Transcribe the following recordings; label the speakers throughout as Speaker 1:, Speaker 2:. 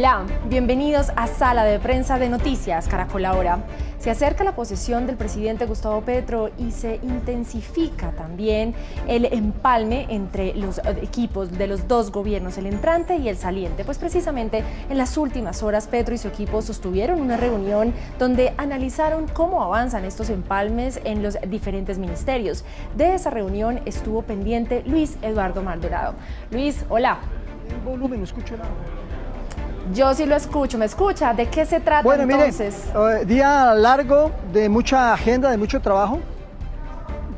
Speaker 1: Hola, bienvenidos a Sala de Prensa de Noticias Caracol Ahora. Se acerca la posesión del presidente Gustavo Petro y se intensifica también el empalme entre los equipos de los dos gobiernos, el entrante y el saliente. Pues precisamente en las últimas horas Petro y su equipo sostuvieron una reunión donde analizaron cómo avanzan estos empalmes en los diferentes ministerios. De esa reunión estuvo pendiente Luis Eduardo Maldonado. Luis, hola.
Speaker 2: El volumen, no escucho nada.
Speaker 1: Yo sí lo escucho, ¿me escucha? ¿De qué se trata
Speaker 2: bueno,
Speaker 1: entonces?
Speaker 2: Mire, día largo, de mucha agenda, de mucho trabajo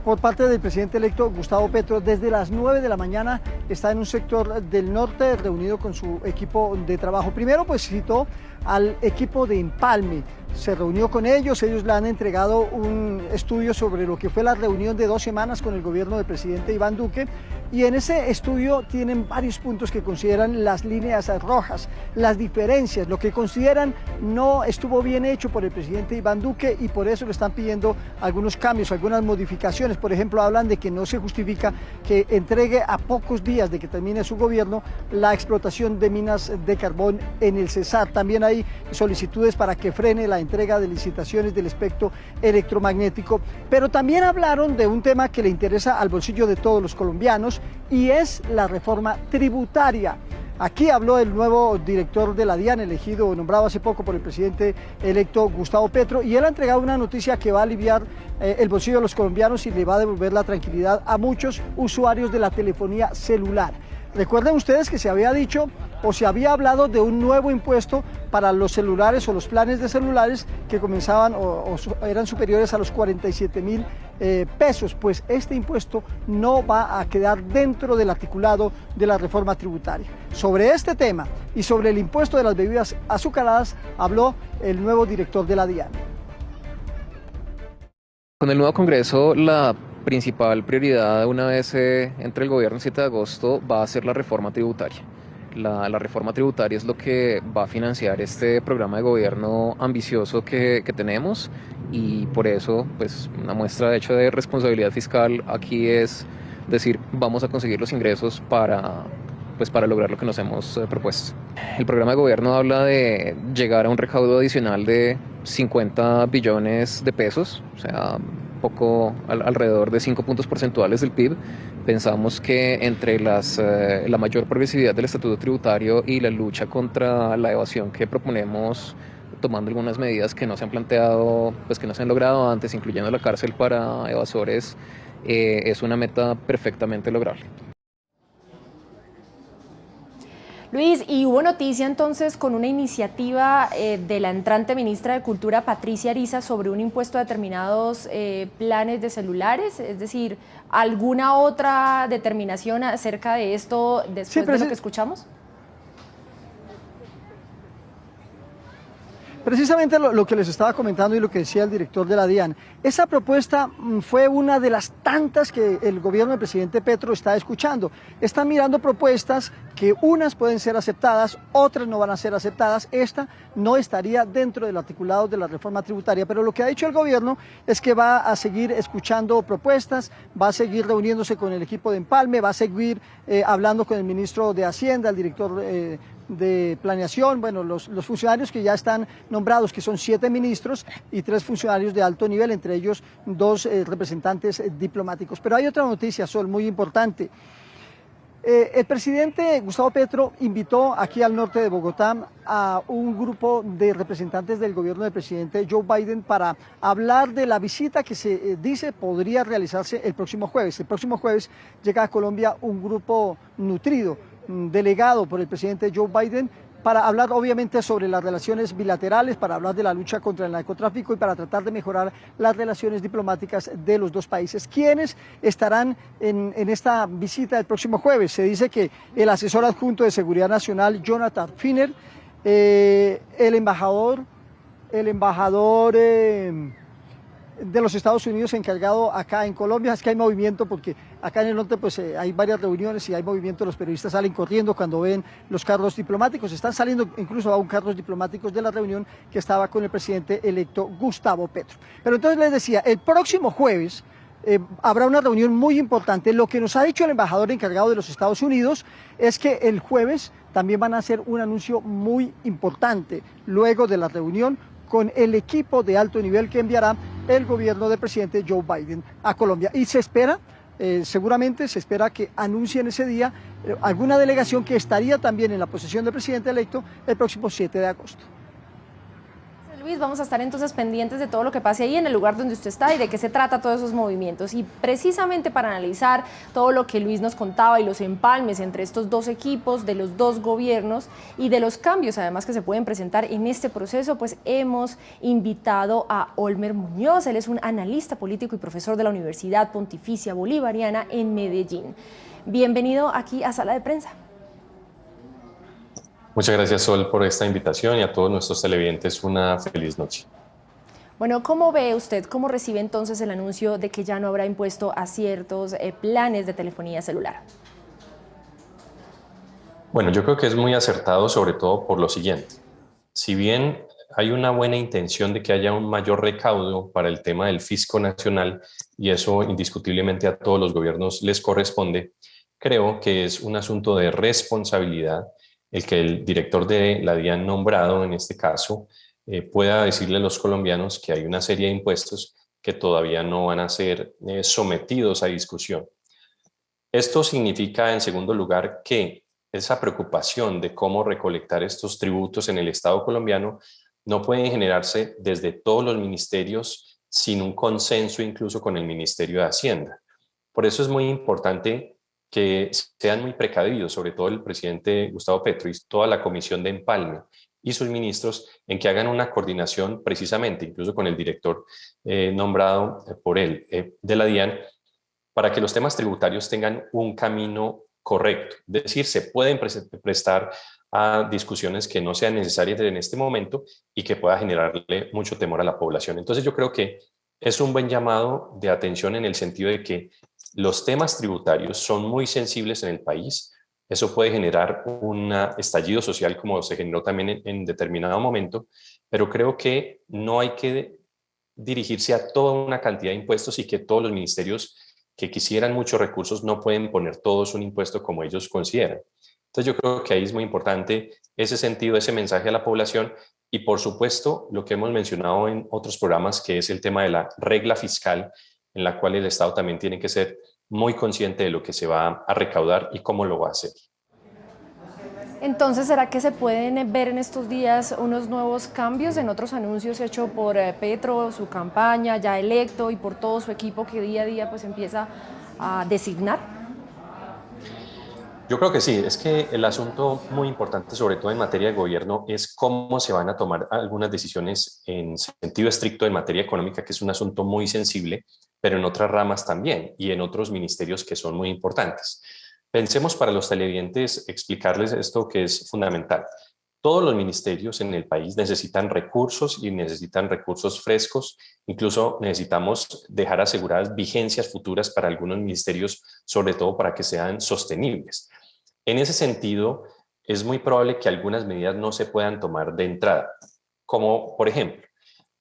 Speaker 2: por parte del presidente electo Gustavo Petro. Desde las 9 de la mañana está en un sector del norte reunido con su equipo de trabajo. Primero pues citó al equipo de empalme, se reunió con ellos le han entregado un estudio sobre lo que fue la reunión de 2 semanas con el gobierno del presidente Iván Duque, y en ese estudio tienen varios puntos que consideran las líneas rojas, las diferencias, lo que consideran no estuvo bien hecho por el presidente Iván Duque y por eso le están pidiendo algunos cambios, algunas modificaciones. Por ejemplo, hablan de que no se justifica que entregue a pocos días de que termine su gobierno la explotación de minas de carbón en el Cesar. También hay solicitudes para que frene la entrega de licitaciones del espectro electromagnético, pero también hablaron de un tema que le interesa al bolsillo de todos los colombianos y es la reforma tributaria. Aquí habló el nuevo director de la DIAN, elegido o nombrado hace poco por el presidente electo Gustavo Petro, y él ha entregado una noticia que va a aliviar el bolsillo de los colombianos y le va a devolver la tranquilidad a muchos usuarios de la telefonía celular. Recuerden ustedes que se había dicho o se había hablado de un nuevo impuesto para los celulares o los planes de celulares que comenzaban o eran superiores a los 47.000 pesos. Pues este impuesto no va a quedar dentro del articulado de la reforma tributaria. Sobre este tema y sobre el impuesto de las bebidas azucaradas habló el nuevo director de la DIAN.
Speaker 3: Con el nuevo Congreso, la principal prioridad una vez entre el gobierno el 7 de agosto va a ser la reforma tributaria. La reforma tributaria es lo que va a financiar este programa de gobierno ambicioso que tenemos, y por eso pues una muestra de hecho de responsabilidad fiscal aquí es decir, vamos a conseguir los ingresos para lograr lo que nos hemos propuesto. El programa de gobierno habla de llegar a un recaudo adicional de 50 billones de pesos, o sea, alrededor de 5 puntos porcentuales del PIB. Pensamos que entre la mayor progresividad del estatuto tributario y la lucha contra la evasión que proponemos, tomando algunas medidas que no se han planteado, pues que no se han logrado antes, incluyendo la cárcel para evasores, es una meta perfectamente lograble.
Speaker 1: Luis, y hubo noticia entonces con una iniciativa de la entrante ministra de Cultura, Patricia Ariza, sobre un impuesto a determinados planes de celulares, es decir, ¿alguna otra determinación acerca de esto después de lo que escuchamos?
Speaker 2: Precisamente lo que les estaba comentando y lo que decía el director de la DIAN, esa propuesta fue una de las tantas que el gobierno del presidente Petro está escuchando. Están mirando propuestas que unas pueden ser aceptadas, otras no van a ser aceptadas. Esta no estaría dentro del articulado de la reforma tributaria, pero lo que ha dicho el gobierno es que va a seguir escuchando propuestas, va a seguir reuniéndose con el equipo de empalme, va a seguir hablando con el ministro de Hacienda, el director de planeación, bueno, los funcionarios que ya están nombrados, que son 7 ministros y 3 funcionarios de alto nivel, entre ellos 2 representantes diplomáticos. Pero hay otra noticia, Sol, muy importante. El presidente Gustavo Petro invitó aquí al norte de Bogotá a un grupo de representantes del gobierno del presidente Joe Biden para hablar de la visita que se dice podría realizarse el próximo jueves. El próximo jueves llega a Colombia un grupo nutrido, delegado por el presidente Joe Biden, para hablar obviamente sobre las relaciones bilaterales, para hablar de la lucha contra el narcotráfico y para tratar de mejorar las relaciones diplomáticas de los dos países. ¿Quiénes estarán en esta visita el próximo jueves? Se dice que el asesor adjunto de Seguridad Nacional, Jonathan Finner, el embajador de los Estados Unidos encargado acá en Colombia. Es que hay movimiento porque acá en el norte pues hay varias reuniones y hay movimiento, los periodistas salen corriendo cuando ven los carros diplomáticos, están saliendo incluso aún carros diplomáticos de la reunión que estaba con el presidente electo Gustavo Petro. Pero entonces les decía, el próximo jueves habrá una reunión muy importante. Lo que nos ha dicho el embajador encargado de los Estados Unidos es que el jueves también van a hacer un anuncio muy importante luego de la reunión con el equipo de alto nivel que enviará el gobierno del presidente Joe Biden a Colombia. Y se espera, seguramente se espera que anuncien ese día alguna delegación que estaría también en la posesión del presidente electo el próximo 7 de agosto.
Speaker 1: Luis, vamos a estar entonces pendientes de todo lo que pase ahí en el lugar donde usted está y de qué se trata todos esos movimientos. Y precisamente para analizar todo lo que Luis nos contaba y los empalmes entre estos dos equipos, de los dos gobiernos y de los cambios además que se pueden presentar en este proceso, pues hemos invitado a Olmer Muñoz. Él es un analista político y profesor de la Universidad Pontificia Bolivariana en Medellín. Bienvenido aquí a Sala de Prensa.
Speaker 4: Muchas gracias, Sol, por esta invitación y a todos nuestros televidentes una feliz noche.
Speaker 1: Bueno, ¿cómo ve usted, cómo recibe entonces el anuncio de que ya no habrá impuesto a ciertos planes de telefonía celular?
Speaker 4: Bueno, yo creo que es muy acertado, sobre todo por lo siguiente. Si bien hay una buena intención de que haya un mayor recaudo para el tema del fisco nacional, y eso indiscutiblemente a todos los gobiernos les corresponde, creo que es un asunto de responsabilidad el que el director de la DIAN nombrado, en este caso, pueda decirle a los colombianos que hay una serie de impuestos que todavía no van a ser sometidos a discusión. Esto significa, en segundo lugar, que esa preocupación de cómo recolectar estos tributos en el Estado colombiano no puede generarse desde todos los ministerios sin un consenso incluso con el Ministerio de Hacienda. Por eso es muy importante que sean muy precavidos, sobre todo el presidente Gustavo Petro y toda la comisión de empalme y sus ministros, en que hagan una coordinación precisamente, incluso con el director nombrado por él de la DIAN, para que los temas tributarios tengan un camino correcto. Es decir, se pueden prestar a discusiones que no sean necesarias en este momento y que pueda generarle mucho temor a la población. Entonces yo creo que es un buen llamado de atención en el sentido de que los temas tributarios son muy sensibles en el país. Eso puede generar un estallido social como se generó también en determinado momento, pero creo que no hay que dirigirse a toda una cantidad de impuestos y que todos los ministerios que quisieran muchos recursos no pueden poner todos un impuesto como ellos consideran. Entonces yo creo que ahí es muy importante ese sentido, ese mensaje a la población y por supuesto lo que hemos mencionado en otros programas, que es el tema de la regla fiscal, en la cual el Estado también tiene que ser muy consciente de lo que se va a recaudar y cómo lo va a hacer.
Speaker 1: Entonces, ¿será que se pueden ver en estos días unos nuevos cambios en otros anuncios hechos por Petro, su campaña ya electo y por todo su equipo que día a día pues empieza a designar?
Speaker 4: Yo creo que sí, es que el asunto muy importante, sobre todo en materia de gobierno, es cómo se van a tomar algunas decisiones en sentido estricto en materia económica, que es un asunto muy sensible, pero en otras ramas también y en otros ministerios que son muy importantes. Pensemos para los televidentes explicarles esto que es fundamental. Todos los ministerios en el país necesitan recursos y necesitan recursos frescos. Incluso necesitamos dejar aseguradas vigencias futuras para algunos ministerios, sobre todo para que sean sostenibles. En ese sentido, es muy probable que algunas medidas no se puedan tomar de entrada, como por ejemplo,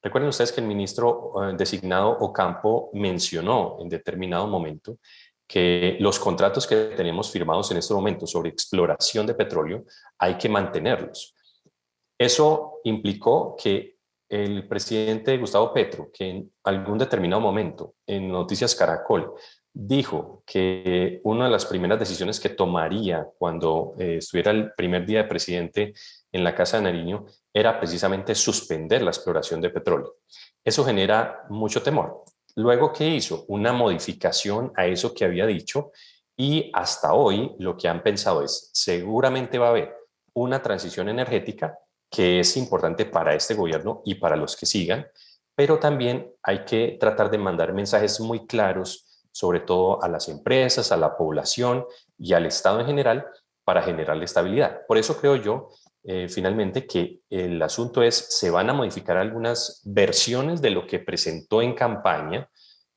Speaker 4: recuerden ustedes que el ministro designado Ocampo mencionó en determinado momento que los contratos que tenemos firmados en este momento sobre exploración de petróleo hay que mantenerlos. Eso implicó que el presidente Gustavo Petro, que en algún determinado momento en Noticias Caracol dijo que una de las primeras decisiones que tomaría cuando estuviera el primer día de presidente en la Casa de Nariño era precisamente suspender la exploración de petróleo. Eso genera mucho temor. Luego, ¿qué hizo? Una modificación a eso que había dicho y hasta hoy lo que han pensado es seguramente va a haber una transición energética que es importante para este gobierno y para los que sigan, pero también hay que tratar de mandar mensajes muy claros, sobre todo a las empresas, a la población y al Estado en general, para generar estabilidad. Por eso creo yo, finalmente, que el asunto es, se van a modificar algunas versiones de lo que presentó en campaña,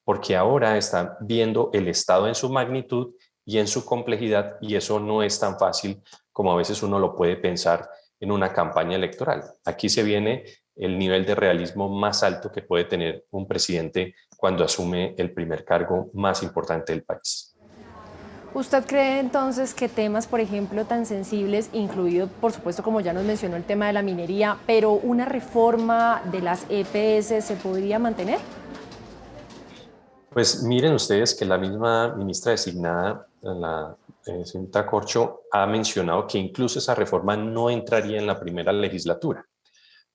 Speaker 4: porque ahora están viendo el Estado en su magnitud y en su complejidad, y eso no es tan fácil como a veces uno lo puede pensar en una campaña electoral. Aquí se viene el nivel de realismo más alto que puede tener un presidente cuando asume el primer cargo más importante del país.
Speaker 1: ¿Usted cree entonces que temas, por ejemplo, tan sensibles, incluido, por supuesto, como ya nos mencionó, el tema de la minería, pero una reforma de las EPS se podría mantener?
Speaker 4: Pues miren ustedes que la misma ministra designada, la señorita Corcho, ha mencionado que incluso esa reforma no entraría en la primera legislatura.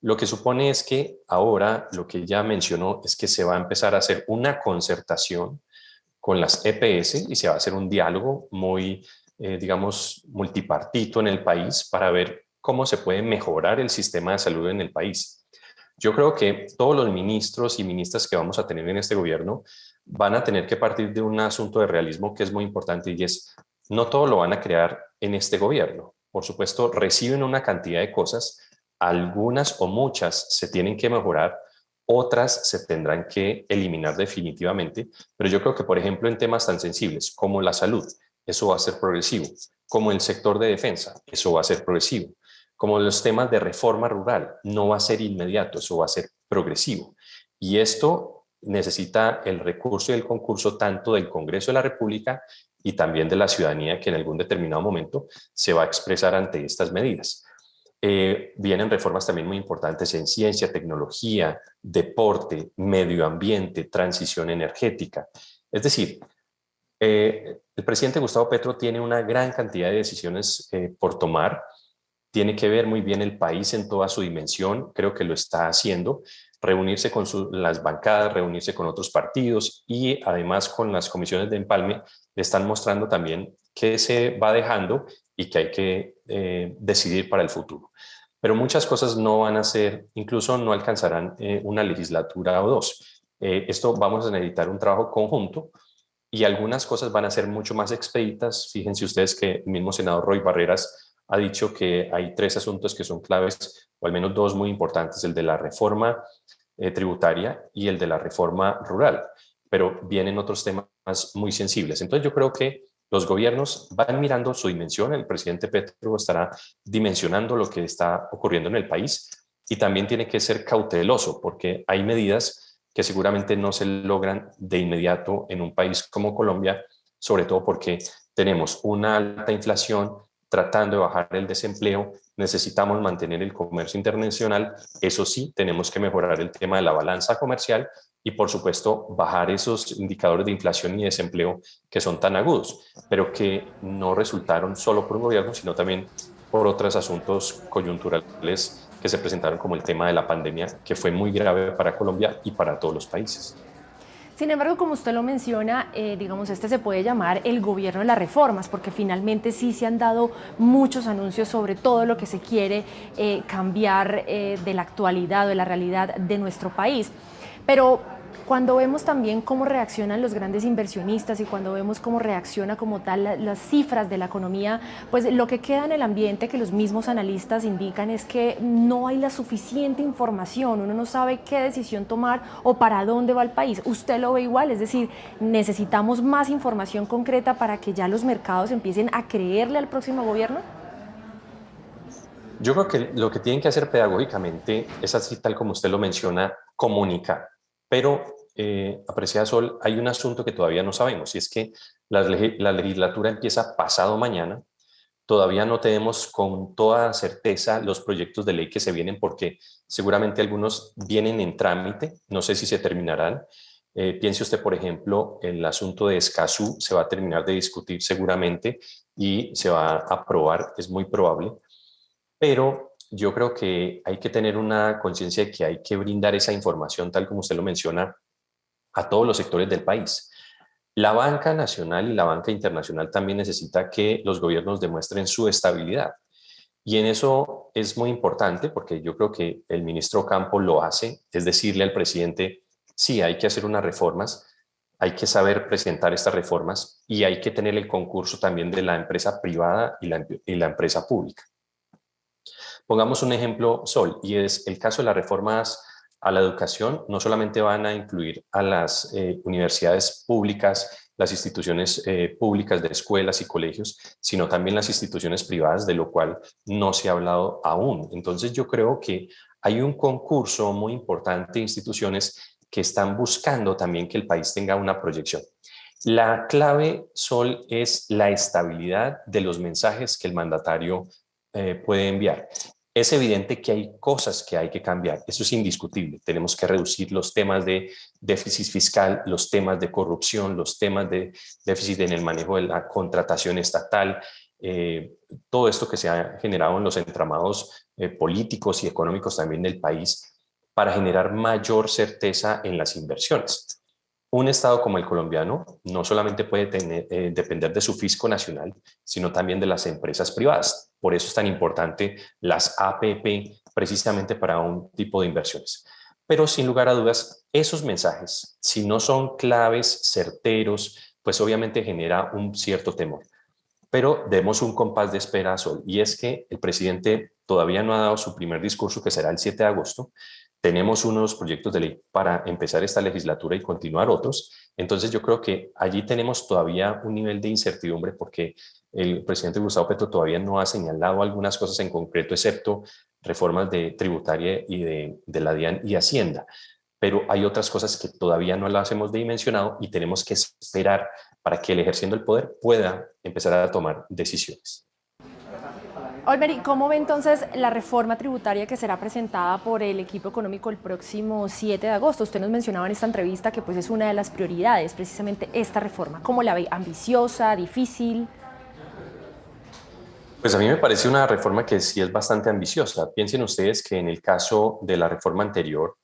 Speaker 4: Lo que supone es que ahora lo que ella mencionó es que se va a empezar a hacer una concertación con las EPS y se va a hacer un diálogo muy, digamos, multipartito en el país para ver cómo se puede mejorar el sistema de salud en el país. Yo creo que todos los ministros y ministras que vamos a tener en este gobierno van a tener que partir de un asunto de realismo que es muy importante y es, no todo lo van a crear en este gobierno. Por supuesto, reciben una cantidad de cosas, algunas o muchas se tienen que mejorar, otras se tendrán que eliminar definitivamente, pero yo creo que, por ejemplo, en temas tan sensibles como la salud, eso va a ser progresivo, como el sector de defensa, eso va a ser progresivo, como los temas de reforma rural, no va a ser inmediato, eso va a ser progresivo. Y esto necesita el recurso y el concurso tanto del Congreso de la República y también de la ciudadanía que en algún determinado momento se va a expresar ante estas medidas. Vienen reformas también muy importantes en ciencia, tecnología, deporte, medio ambiente, transición energética. Es decir, el presidente Gustavo Petro tiene una gran cantidad de decisiones por tomar. Tiene que ver muy bien el país en toda su dimensión, creo que lo está haciendo, reunirse con las bancadas, reunirse con otros partidos y además con las comisiones de empalme le están mostrando también qué se va dejando y que hay que decidir para el futuro. Pero muchas cosas no van a ser, incluso no alcanzarán una legislatura o dos. Esto vamos a necesitar un trabajo conjunto y algunas cosas van a ser mucho más expeditas. Fíjense ustedes que el mismo senador Roy Barreras ha dicho que hay 3 asuntos que son claves, o al menos 2 muy importantes, el de la reforma tributaria y el de la reforma rural, pero vienen otros temas muy sensibles. Entonces yo creo que los gobiernos van mirando su dimensión, el presidente Petro estará dimensionando lo que está ocurriendo en el país y también tiene que ser cauteloso porque hay medidas que seguramente no se logran de inmediato en un país como Colombia, sobre todo porque tenemos una alta inflación, tratando de bajar el desempleo, necesitamos mantener el comercio internacional, eso sí, tenemos que mejorar el tema de la balanza comercial y por supuesto bajar esos indicadores de inflación y desempleo que son tan agudos, pero que no resultaron solo por un gobierno, sino también por otros asuntos coyunturales que se presentaron como el tema de la pandemia, que fue muy grave para Colombia y para todos los países.
Speaker 1: Sin embargo, como usted lo menciona, digamos, este se puede llamar el gobierno de las reformas, porque finalmente sí se han dado muchos anuncios sobre todo lo que se quiere cambiar de la actualidad o de la realidad de nuestro país. Pero cuando vemos también cómo reaccionan los grandes inversionistas y cuando vemos cómo reacciona como tal las cifras de la economía, pues lo que queda en el ambiente que los mismos analistas indican es que no hay la suficiente información, uno no sabe qué decisión tomar o para dónde va el país. ¿Usted lo ve igual? Es decir, necesitamos más información concreta para que ya los mercados empiecen a creerle al próximo gobierno.
Speaker 4: Yo creo que lo que tienen que hacer pedagógicamente es así tal como usted lo menciona, comunicar. Pero, apreciada Sol, hay un asunto que todavía no sabemos y es que la legislatura empieza pasado mañana. Todavía no tenemos con toda certeza los proyectos de ley que se vienen porque seguramente algunos vienen en trámite, no sé si se terminarán. Piense usted, por ejemplo, el asunto de Escazú se va a terminar de discutir seguramente y se va a aprobar, es muy probable. Pero yo creo que hay que tener una conciencia de que hay que brindar esa información, tal como usted lo menciona, a todos los sectores del país. La banca nacional y la banca internacional también necesita que los gobiernos demuestren su estabilidad. Y en eso es muy importante porque yo creo que el ministro Campo lo hace, es decirle al presidente, sí, hay que hacer unas reformas, hay que saber presentar estas reformas y hay que tener el concurso también de la empresa privada y la empresa pública. Pongamos un ejemplo, Sol, y es el caso de las reformas a la educación. No solamente van a incluir a las universidades públicas, las instituciones públicas de escuelas y colegios, sino también las instituciones privadas, de lo cual no se ha hablado aún. Entonces yo creo que hay un concurso muy importante de instituciones que están buscando también que el país tenga una proyección. La clave, Sol, es la estabilidad de los mensajes que el mandatario puede enviar. Es evidente que hay cosas que hay que cambiar, eso es indiscutible. Tenemos que reducir los temas de déficit fiscal, los temas de corrupción, los temas de déficit en el manejo de la contratación estatal, todo esto que se ha generado en los entramados políticos y económicos también del país para generar mayor certeza en las inversiones. Un Estado como el colombiano no solamente puede depender de su fisco nacional, sino también de las empresas privadas. Por eso es tan importante las APP, precisamente para un tipo de inversiones. Pero sin lugar a dudas, esos mensajes, si no son claves, certeros, pues obviamente genera un cierto temor. Pero demos un compás de espera, Sol, y es que el presidente todavía no ha dado su primer discurso, que será el 7 de agosto. Tenemos unos proyectos de ley para empezar esta legislatura y continuar otros. Entonces yo creo que allí tenemos todavía un nivel de incertidumbre porque el presidente Gustavo Petro todavía no ha señalado algunas cosas en concreto, excepto reformas de tributaria y de la DIAN y Hacienda. Pero hay otras cosas que todavía no las hemos dimensionado y tenemos que esperar para que él, ejerciendo el poder, pueda empezar a tomar decisiones.
Speaker 1: Olveri, ¿cómo ve entonces la reforma tributaria que será presentada por el equipo económico el próximo 7 de agosto? Usted nos mencionaba en esta entrevista que pues es una de las prioridades, precisamente esta reforma. ¿Cómo la ve? ¿Ambiciosa? ¿Difícil?
Speaker 4: Pues a mí me parece una reforma que sí es bastante ambiciosa. Piensen ustedes que en el caso de la reforma anterior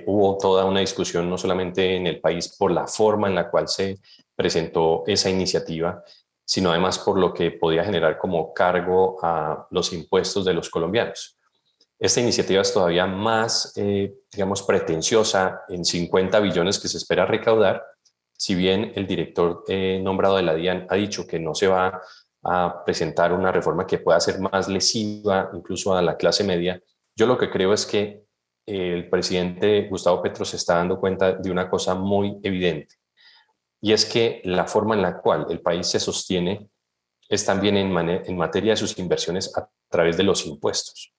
Speaker 4: hubo toda una discusión no solamente en el país por la forma en la cual se presentó esa iniciativa, sino además por lo que podía generar como cargo a los impuestos de los colombianos. Esta iniciativa es todavía más, digamos, pretenciosa en 50 billones que se espera recaudar. Si bien el director nombrado de la DIAN ha dicho que no se va a presentar una reforma que pueda ser más lesiva incluso a la clase media, yo lo que creo es que el presidente Gustavo Petro se está dando cuenta de una cosa muy evidente. Y es que la forma en la cual el país se sostiene es también en materia de sus inversiones a través de los impuestos.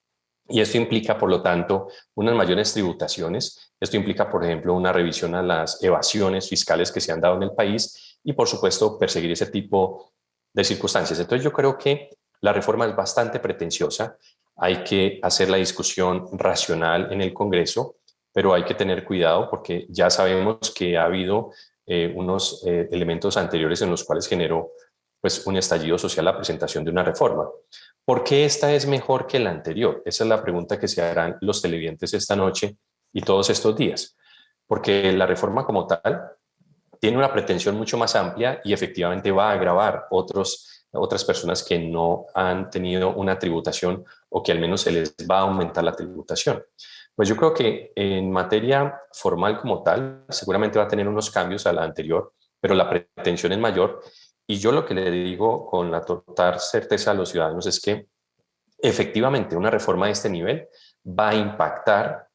Speaker 4: Y esto implica, por lo tanto, unas mayores tributaciones. Esto implica, por ejemplo, una revisión a las evasiones fiscales que se han dado en el país y, por supuesto, perseguir ese tipo de circunstancias. Entonces, yo creo que la reforma es bastante pretenciosa. Hay que hacer la discusión racional en el Congreso, pero hay que tener cuidado porque ya sabemos que ha habido unos elementos anteriores en los cuales generó pues, un estallido social la presentación de una reforma. ¿Por qué esta es mejor que la anterior? Esa es la pregunta que se harán los televidentes esta noche y todos estos días. Porque la reforma como tal tiene una pretensión mucho más amplia y efectivamente va a agravar otras personas que no han tenido una tributación o que al menos se les va a aumentar la tributación. Pues yo creo que en materia formal como tal, seguramente va a tener unos cambios a la anterior, pero la pretensión es mayor. Y yo lo que le digo con la total certeza a los ciudadanos es que efectivamente una reforma de este nivel va a impactar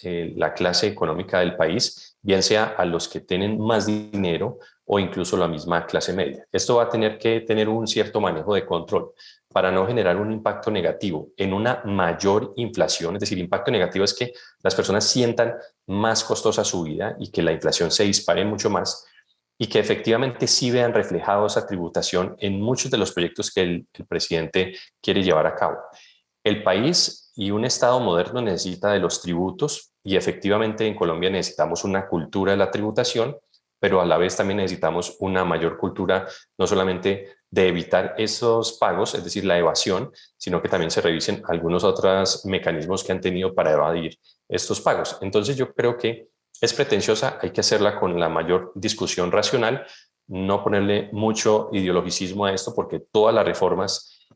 Speaker 4: la clase económica del país, bien sea a los que tienen más dinero o incluso la misma clase media. Esto va a tener que tener un cierto manejo de control para no generar un impacto negativo en una mayor inflación. Es decir, impacto negativo es que las personas sientan más costosa su vida y que la inflación se dispare mucho más y que efectivamente sí vean reflejado esa tributación en muchos de los proyectos que el presidente quiere llevar a cabo. El país y un Estado moderno necesita de los tributos y efectivamente en Colombia necesitamos una cultura de la tributación, pero a la vez también necesitamos una mayor cultura no solamente de evitar esos pagos, es decir, la evasión, sino que también se revisen algunos otros mecanismos que han tenido para evadir estos pagos. Entonces yo creo que es pretenciosa, hay que hacerla con la mayor discusión racional, no ponerle mucho ideologicismo a esto, porque todas las reformas,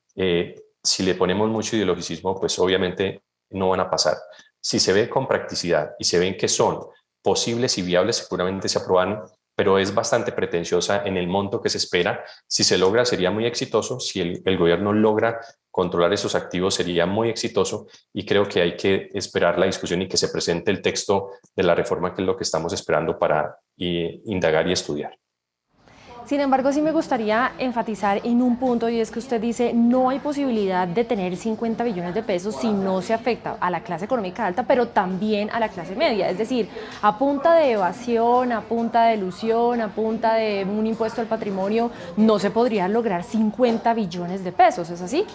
Speaker 4: si le ponemos mucho ideologicismo, pues obviamente no van a pasar. Si se ve con practicidad y se ven que son posibles y viables, seguramente se aprueban, pero es bastante pretenciosa en el monto que se espera. Si se logra, sería muy exitoso. Si el gobierno logra controlar esos activos, sería muy exitoso. Y creo que hay que esperar la discusión y que se presente el texto de la reforma, que es lo que estamos esperando para indagar y estudiar.
Speaker 1: Sin embargo, sí me gustaría enfatizar en un punto, y es que usted dice no hay posibilidad de tener 50 billones de pesos si no se afecta a la clase económica alta, pero también a la clase media. Es decir, a punta de evasión, a punta de elusión, a punta de un impuesto al patrimonio, no se podría lograr 50 billones de pesos, ¿es así?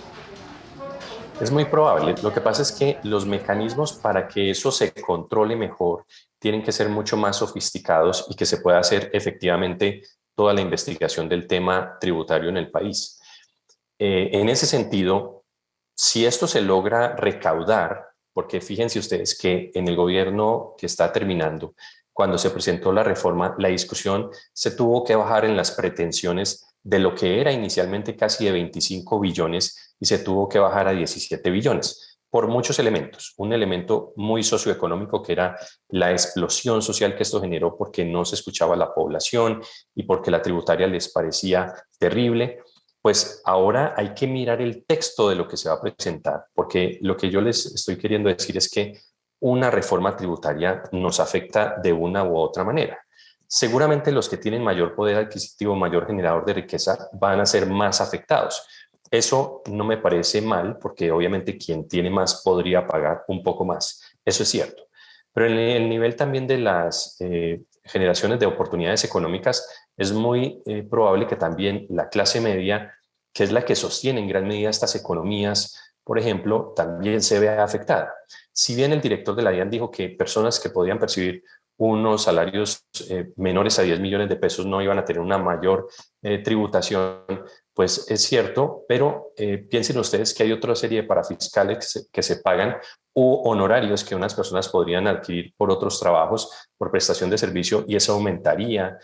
Speaker 4: Es muy probable. Lo que pasa es que los mecanismos para que eso se controle mejor tienen que ser mucho más sofisticados y que se pueda hacer efectivamente toda la investigación del tema tributario en el país. En ese sentido, si esto se logra recaudar, porque fíjense ustedes que en el gobierno que está terminando, cuando se presentó la reforma, la discusión se tuvo que bajar en las pretensiones de lo que era inicialmente casi de 25 billones y se tuvo que bajar a 17 billones por muchos elementos. Un elemento muy socioeconómico que era la explosión social que esto generó porque no se escuchaba a la población y porque la tributaria les parecía terrible. Pues ahora hay que mirar el texto de lo que se va a presentar, porque lo que yo les estoy queriendo decir es que una reforma tributaria nos afecta de una u otra manera. Seguramente los que tienen mayor poder adquisitivo, mayor generador de riqueza, van a ser más afectados. Eso no me parece mal, porque obviamente quien tiene más podría pagar un poco más. Eso es cierto. Pero en el nivel también de las generaciones de oportunidades económicas, es muy probable que también la clase media, que es la que sostiene en gran medida estas economías, por ejemplo, también se vea afectada. Si bien el director de la DIAN dijo que personas que podían percibir unos salarios menores a 10 millones de pesos no iban a tener una mayor tributación, pues es cierto, pero piensen ustedes que hay otra serie de parafiscales que se pagan u honorarios que unas personas podrían adquirir por otros trabajos, por prestación de servicio, y eso aumentaría,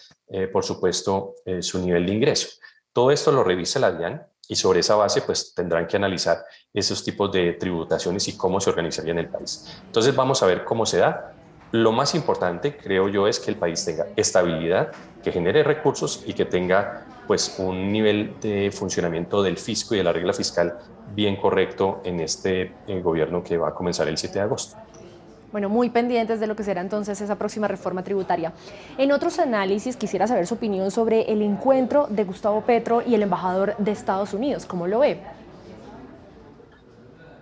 Speaker 4: por supuesto, su nivel de ingreso. Todo esto lo revisa la DIAN y sobre esa base pues tendrán que analizar esos tipos de tributaciones y cómo se organizaría en el país. Entonces vamos a ver cómo se da. Lo más importante, creo yo, es que el país tenga estabilidad, que genere recursos y que tenga pues un nivel de funcionamiento del fisco y de la regla fiscal bien correcto en este gobierno que va a comenzar el 7 de agosto.
Speaker 1: Bueno, muy pendientes de lo que será entonces esa próxima reforma tributaria. En otros análisis quisiera saber su opinión sobre el encuentro de Gustavo Petro y el embajador de Estados Unidos. ¿Cómo lo ve?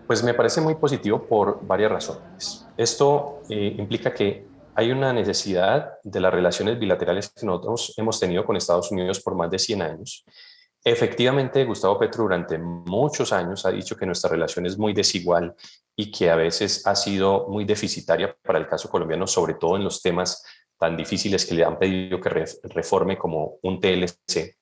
Speaker 4: Pues me parece muy positivo por varias razones. Esto implica que hay una necesidad de las relaciones bilaterales que nosotros hemos tenido con Estados Unidos por más de 100 años. Efectivamente, Gustavo Petro durante muchos años ha dicho que nuestra relación es muy desigual y que a veces ha sido muy deficitaria para el caso colombiano, sobre todo en los temas tan difíciles que le han pedido que reforme como un TLC.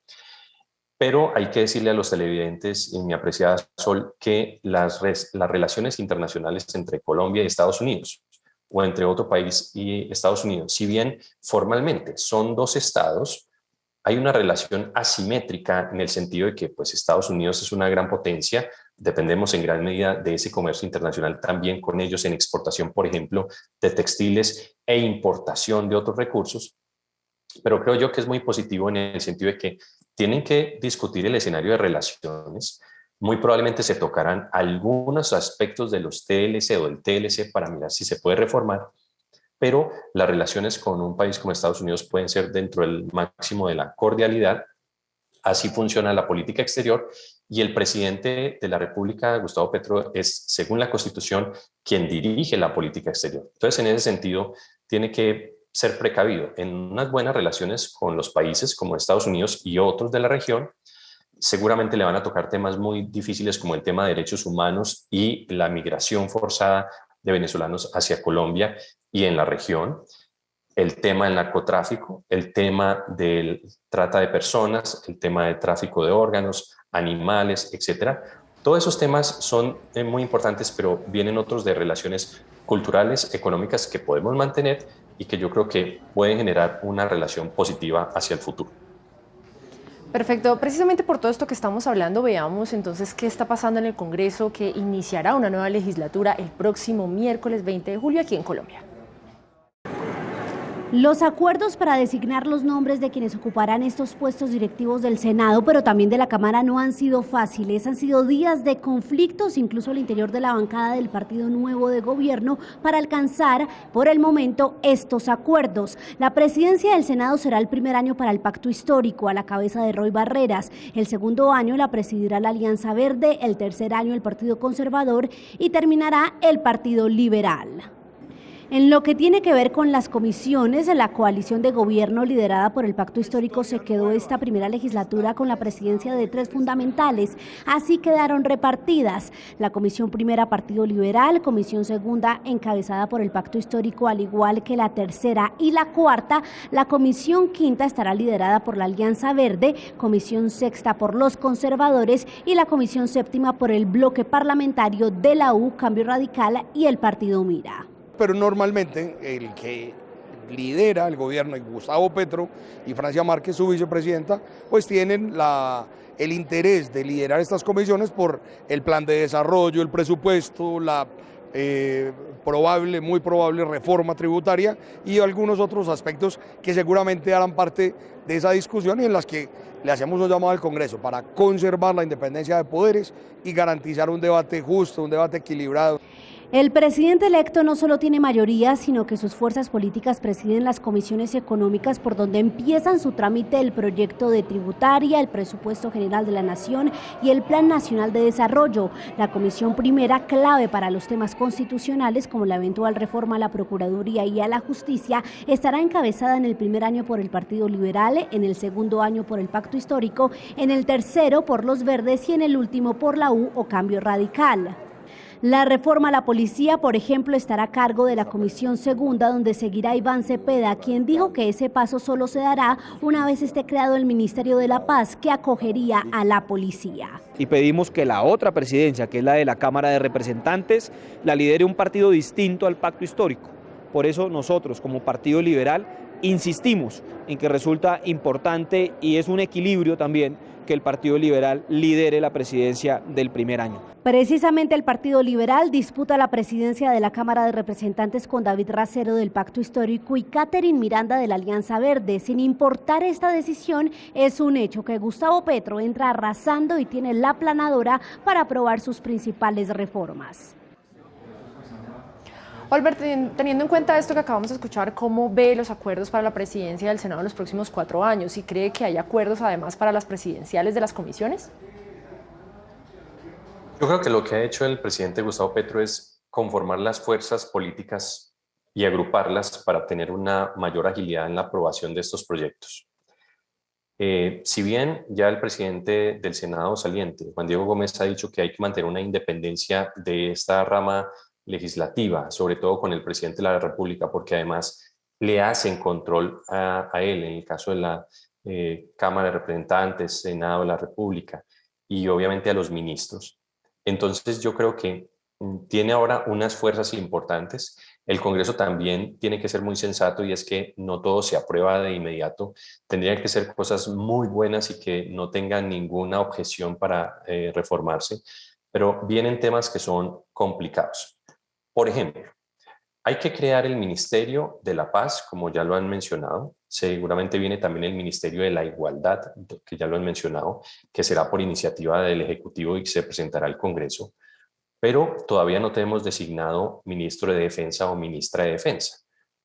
Speaker 4: Pero hay que decirle a los televidentes, mi apreciada Sol, que las relaciones internacionales entre Colombia y Estados Unidos, o entre otro país y Estados Unidos, si bien formalmente son dos estados, hay una relación asimétrica en el sentido de que pues, Estados Unidos es una gran potencia, dependemos en gran medida de ese comercio internacional también con ellos en exportación, por ejemplo, de textiles e importación de otros recursos, pero creo yo que es muy positivo en el sentido de que tienen que discutir el escenario de relaciones. Muy probablemente se tocarán algunos aspectos de los TLC o del TLC para mirar si se puede reformar, pero las relaciones con un país como Estados Unidos pueden ser dentro del máximo de la cordialidad. Así funciona la política exterior y el presidente de la República, Gustavo Petro, es, según la Constitución, quien dirige la política exterior. Entonces, en ese sentido, tiene que ser precavido en unas buenas relaciones con los países como Estados Unidos y otros de la región. Seguramente le van a tocar temas muy difíciles como el tema de derechos humanos y la migración forzada de venezolanos hacia Colombia y en la región, el tema del narcotráfico, el tema del trata de personas, el tema del tráfico de órganos, animales, etcétera. Todos esos temas son muy importantes, pero vienen otros de relaciones culturales, económicas que podemos mantener y que yo creo que pueden generar una relación positiva hacia el futuro.
Speaker 1: Perfecto. Precisamente por todo esto que estamos hablando, veamos entonces qué está pasando en el Congreso, que iniciará una nueva legislatura el próximo miércoles 20 de julio aquí en Colombia.
Speaker 5: Los acuerdos para designar los nombres de quienes ocuparán estos puestos directivos del Senado, pero también de la Cámara, no han sido fáciles. Han sido días de conflictos, incluso al interior de la bancada del Partido Nuevo de Gobierno, para alcanzar, por el momento, estos acuerdos. La presidencia del Senado será el primer año para el Pacto Histórico, a la cabeza de Roy Barreras. El segundo año la presidirá la Alianza Verde, el tercer año el Partido Conservador y terminará el Partido Liberal. En lo que tiene que ver con las comisiones, la coalición de gobierno liderada por el Pacto Histórico se quedó esta primera legislatura con la presidencia de 3 fundamentales. Así quedaron repartidas: la comisión primera, Partido Liberal; comisión segunda, encabezada por el Pacto Histórico, al igual que la tercera y la cuarta. La comisión quinta estará liderada por la Alianza Verde, comisión sexta por los conservadores y la comisión séptima por el bloque parlamentario de la U, Cambio Radical y el Partido Mira.
Speaker 6: Pero normalmente el que lidera el gobierno, Gustavo Petro y Francia Márquez, su vicepresidenta, pues tienen el interés de liderar estas comisiones por el plan de desarrollo, el presupuesto, la muy probable reforma tributaria y algunos otros aspectos que seguramente harán parte de esa discusión y en las que le hacemos un llamado al Congreso para conservar la independencia de poderes y garantizar un debate justo, un debate equilibrado.
Speaker 5: El presidente electo no solo tiene mayoría, sino que sus fuerzas políticas presiden las comisiones económicas por donde empiezan su trámite el proyecto de tributaria, el presupuesto general de la nación y el plan nacional de desarrollo. La comisión primera, clave para los temas constitucionales como la eventual reforma a la Procuraduría y a la Justicia, estará encabezada en el primer año por el Partido Liberal, en el segundo año por el Pacto Histórico, en el tercero por los Verdes y en el último por la U o Cambio Radical. La reforma a la policía, por ejemplo, estará a cargo de la comisión segunda, donde seguirá Iván Cepeda, quien dijo que ese paso solo se dará una vez esté creado el Ministerio de la Paz, que acogería a la policía.
Speaker 7: Y pedimos que la otra presidencia, que es la de la Cámara de Representantes, la lidere un partido distinto al Pacto Histórico. Por eso nosotros, como Partido Liberal, insistimos en que resulta importante y es un equilibrio también que el Partido Liberal lidere la presidencia del primer año.
Speaker 5: Precisamente el Partido Liberal disputa la presidencia de la Cámara de Representantes con David Racero del Pacto Histórico y Catherine Miranda de la Alianza Verde. Sin importar esta decisión, es un hecho que Gustavo Petro entra arrasando y tiene la aplanadora para aprobar sus principales reformas.
Speaker 1: Albert, teniendo en cuenta esto que acabamos de escuchar, ¿cómo ve los acuerdos para la presidencia del Senado en los próximos 4 años? ¿Y cree que hay acuerdos además para las presidenciales de las comisiones?
Speaker 4: Yo creo que lo que ha hecho el presidente Gustavo Petro es conformar las fuerzas políticas y agruparlas para tener una mayor agilidad en la aprobación de estos proyectos. Si bien ya el presidente del Senado saliente, Juan Diego Gómez, ha dicho que hay que mantener una independencia de esta rama legislativa, sobre todo con el presidente de la República, porque además le hacen control a él en el caso de la Cámara de Representantes, Senado de la República y obviamente a los ministros. Entonces yo creo que tiene ahora unas fuerzas importantes. El Congreso también tiene que ser muy sensato y es que no todo se aprueba de inmediato. Tendrían que ser cosas muy buenas y que no tengan ninguna objeción para reformarse, pero vienen temas que son complicados. Por ejemplo, hay que crear el Ministerio de la Paz, como ya lo han mencionado. Seguramente viene también el Ministerio de la Igualdad, que ya lo han mencionado, que será por iniciativa del Ejecutivo y se presentará al Congreso. Pero todavía no tenemos designado ministro de Defensa o ministra de Defensa.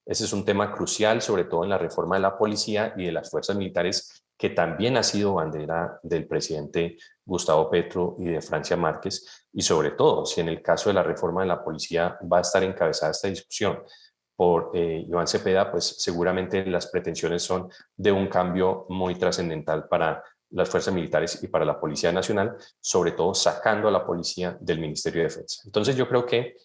Speaker 4: Ese es un tema crucial, sobre todo en la reforma de la policía y de las fuerzas militares, que también ha sido bandera del presidente Gustavo Petro y de Francia Márquez, y sobre todo si en el caso de la reforma de la policía va a estar encabezada esta discusión por Iván Cepeda, pues seguramente las pretensiones son de un cambio muy trascendental para las fuerzas militares y para la Policía Nacional, sobre todo sacando a la policía del Ministerio de Defensa. Entonces yo creo que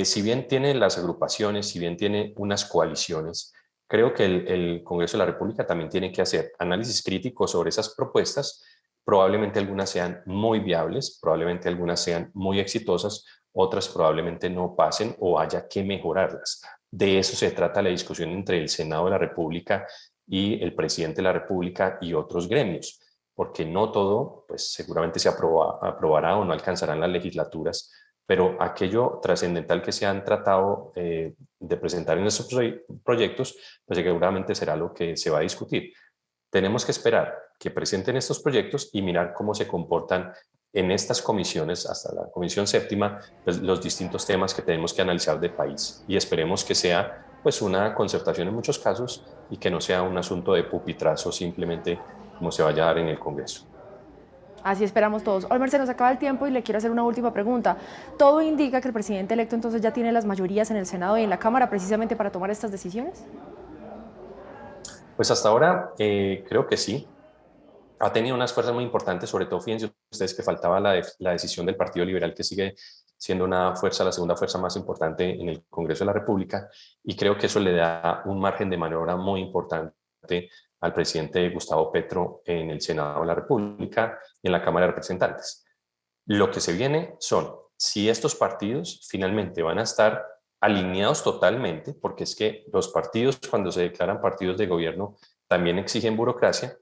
Speaker 4: si bien tiene las agrupaciones, si bien tiene unas coaliciones, creo que el Congreso de la República también tiene que hacer análisis crítico sobre esas propuestas. Probablemente algunas sean muy viables, probablemente algunas sean muy exitosas, otras probablemente no pasen o haya que mejorarlas. De eso se trata la discusión entre el Senado de la República y el presidente de la República y otros gremios, porque no todo, pues seguramente se aprobará o no alcanzarán las legislaturas, pero aquello trascendental que se han tratado de presentar en estos proyectos, pues seguramente será lo que se va a discutir. Tenemos que esperar que presenten estos proyectos y mirar cómo se comportan en estas comisiones, hasta la comisión séptima, pues, los distintos temas que tenemos que analizar del país. Y esperemos que sea pues, una concertación en muchos casos y que no sea un asunto de pupitrazo simplemente como se vaya a dar en el Congreso.
Speaker 1: Así esperamos todos. Olmer, se nos acaba el tiempo y le quiero hacer una última pregunta. Todo indica que el presidente electo entonces ya tiene las mayorías en el Senado y en la Cámara precisamente para tomar estas decisiones.
Speaker 4: Pues hasta ahora creo que sí. Ha tenido unas fuerzas muy importantes, sobre todo fíjense ustedes que faltaba la decisión del Partido Liberal, que sigue siendo una fuerza, la segunda fuerza más importante en el Congreso de la República, y creo que eso le da un margen de maniobra muy importante al presidente Gustavo Petro en el Senado de la República y en la Cámara de Representantes. Lo que se viene son, si estos partidos finalmente van a estar alineados totalmente, porque es que los partidos cuando se declaran partidos de gobierno también exigen burocracia,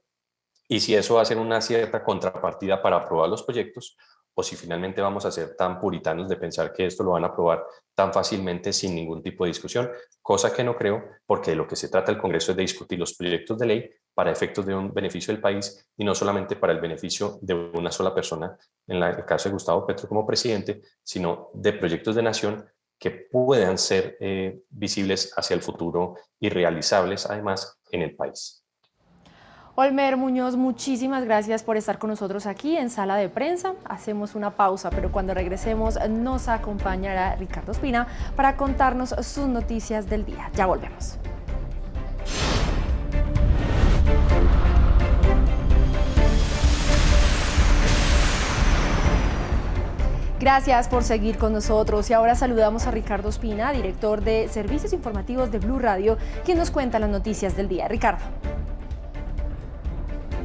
Speaker 4: y si eso va a ser una cierta contrapartida para aprobar los proyectos, o si finalmente vamos a ser tan puritanos de pensar que esto lo van a aprobar tan fácilmente sin ningún tipo de discusión, cosa que no creo, porque de lo que se trata el Congreso es de discutir los proyectos de ley para efectos de un beneficio del país y no solamente para el beneficio de una sola persona, en el caso de Gustavo Petro como presidente, sino de proyectos de nación que puedan ser visibles hacia el futuro y realizables además en el país.
Speaker 1: Olmer Muñoz, muchísimas gracias por estar con nosotros aquí en Sala de Prensa. Hacemos una pausa, pero cuando regresemos nos acompañará Ricardo Ospina para contarnos sus noticias del día. Ya volvemos. Gracias por seguir con nosotros y ahora saludamos a Ricardo Ospina, director de Servicios Informativos de Blue Radio, quien nos cuenta las noticias del día. Ricardo.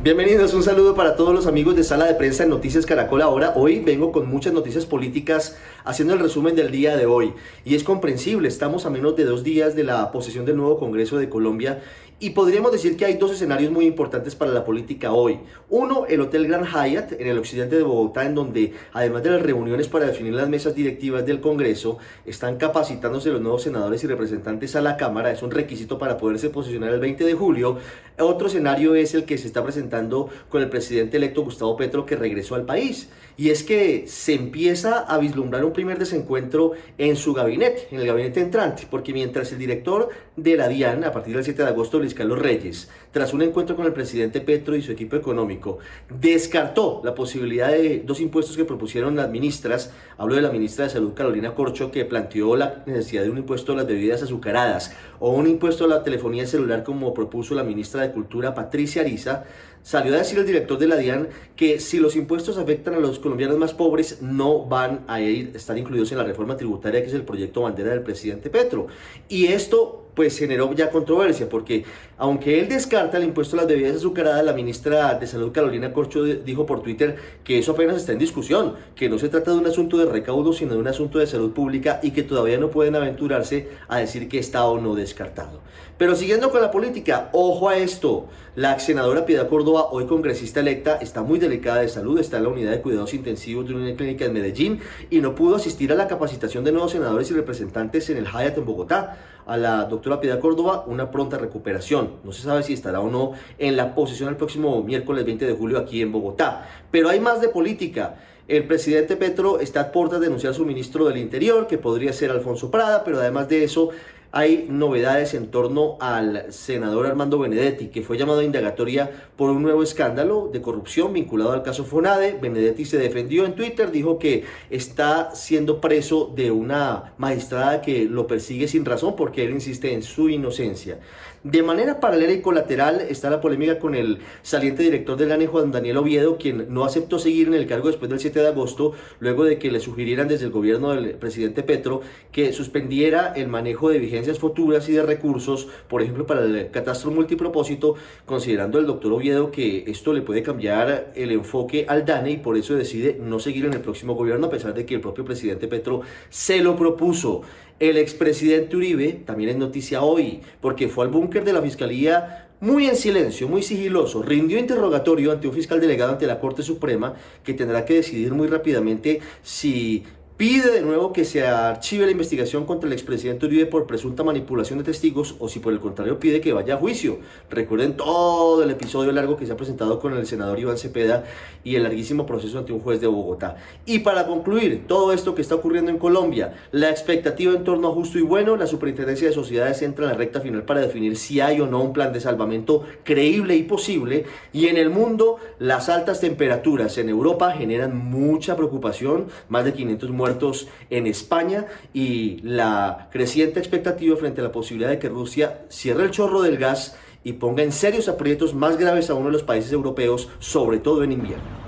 Speaker 8: Bienvenidos, un saludo para todos los amigos de Sala de Prensa en Noticias Caracol Ahora. Hoy vengo con muchas noticias políticas haciendo el resumen del día de hoy. Y es comprensible, estamos a menos de 2 días de la posesión del nuevo Congreso de Colombia y podríamos decir que hay 2 escenarios muy importantes para la política hoy. Uno, el Hotel Grand Hyatt en el occidente de Bogotá, en donde además de las reuniones para definir las mesas directivas del Congreso, están capacitándose los nuevos senadores y representantes a la Cámara. Es un requisito para poderse posesionar el 20 de julio. Otro escenario es el que se está presentando con el presidente electo Gustavo Petro, que regresó al país. Y es que se empieza a vislumbrar un primer desencuentro en su gabinete, en el gabinete entrante, porque mientras el director de la DIAN, a partir del 7 de agosto, Luis Carlos Reyes, tras un encuentro con el presidente Petro y su equipo económico, descartó la posibilidad de 2 impuestos que propusieron las ministras. Hablo de la ministra de Salud, Carolina Corcho, que planteó la necesidad de un impuesto a las bebidas azucaradas o un impuesto a la telefonía celular, como propuso la ministra de Cultura, Patricia Ariza. Salió a decir el director de la DIAN que si los impuestos afectan a los colombianos más pobres, no van a estar incluidos en la reforma tributaria, que es el proyecto bandera del presidente Petro. Y esto pues generó ya controversia, porque aunque él descarta el impuesto a las bebidas azucaradas, la ministra de Salud, Carolina Corcho, dijo por Twitter que eso apenas está en discusión, que no se trata de un asunto de recaudo, sino de un asunto de salud pública y que todavía no pueden aventurarse a decir que está o no descartado. Pero siguiendo con la política, ojo a esto, la ex senadora Piedad Córdoba, hoy congresista electa, está muy delicada de salud, está en la unidad de cuidados intensivos de una clínica en Medellín y no pudo asistir a la capacitación de nuevos senadores y representantes en el Hyatt en Bogotá. A la doctora Piedad Córdoba una pronta recuperación. No se sabe si estará o no en la posesión el próximo miércoles 20 de julio aquí en Bogotá. Pero hay más de política. El presidente Petro está a puertas de denunciar a su ministro del Interior, que podría ser Alfonso Prada, pero además de eso hay novedades en torno al senador Armando Benedetti, que fue llamado a indagatoria por un nuevo escándalo de corrupción vinculado al caso Fonade. Benedetti se defendió en Twitter, dijo que está siendo preso de una magistrada que lo persigue sin razón porque él insiste en su inocencia. De manera paralela y colateral está la polémica con el saliente director del ANE, Juan Daniel Oviedo, quien no aceptó seguir en el cargo después del 7 de agosto, luego de que le sugirieran desde el gobierno del presidente Petro que suspendiera el manejo de vigencias futuras y de recursos, por ejemplo para el catastro multipropósito, considerando el doctor Oviedo que esto le puede cambiar el enfoque al DANE y por eso decide no seguir en el próximo gobierno, a pesar de que el propio presidente Petro se lo propuso. El expresidente Uribe también es noticia hoy, porque fue al búnker de la Fiscalía muy en silencio, muy sigiloso, rindió interrogatorio ante un fiscal delegado ante la Corte Suprema, que tendrá que decidir muy rápidamente si pide de nuevo que se archive la investigación contra el expresidente Uribe por presunta manipulación de testigos, o si por el contrario pide que vaya a juicio. Recuerden todo el episodio largo que se ha presentado con el senador Iván Cepeda y el larguísimo proceso ante un juez de Bogotá. Y para concluir todo esto que está ocurriendo en Colombia, la expectativa en torno a Justo y Bueno, la Superintendencia de Sociedades entra en la recta final para definir si hay o no un plan de salvamento creíble y posible. Y en el mundo, las altas temperaturas en Europa generan mucha preocupación, más de 500 muertos en España, y la creciente expectativa frente a la posibilidad de que Rusia cierre el chorro del gas y ponga en serios aprietos más graves a uno de los países europeos, sobre todo en invierno.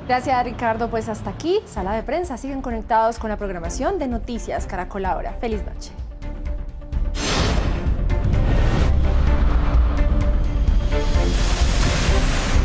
Speaker 1: Gracias, Ricardo. Pues hasta aquí, Sala de Prensa. Siguen conectados con la programación de Noticias Caracol Ahora. Feliz noche.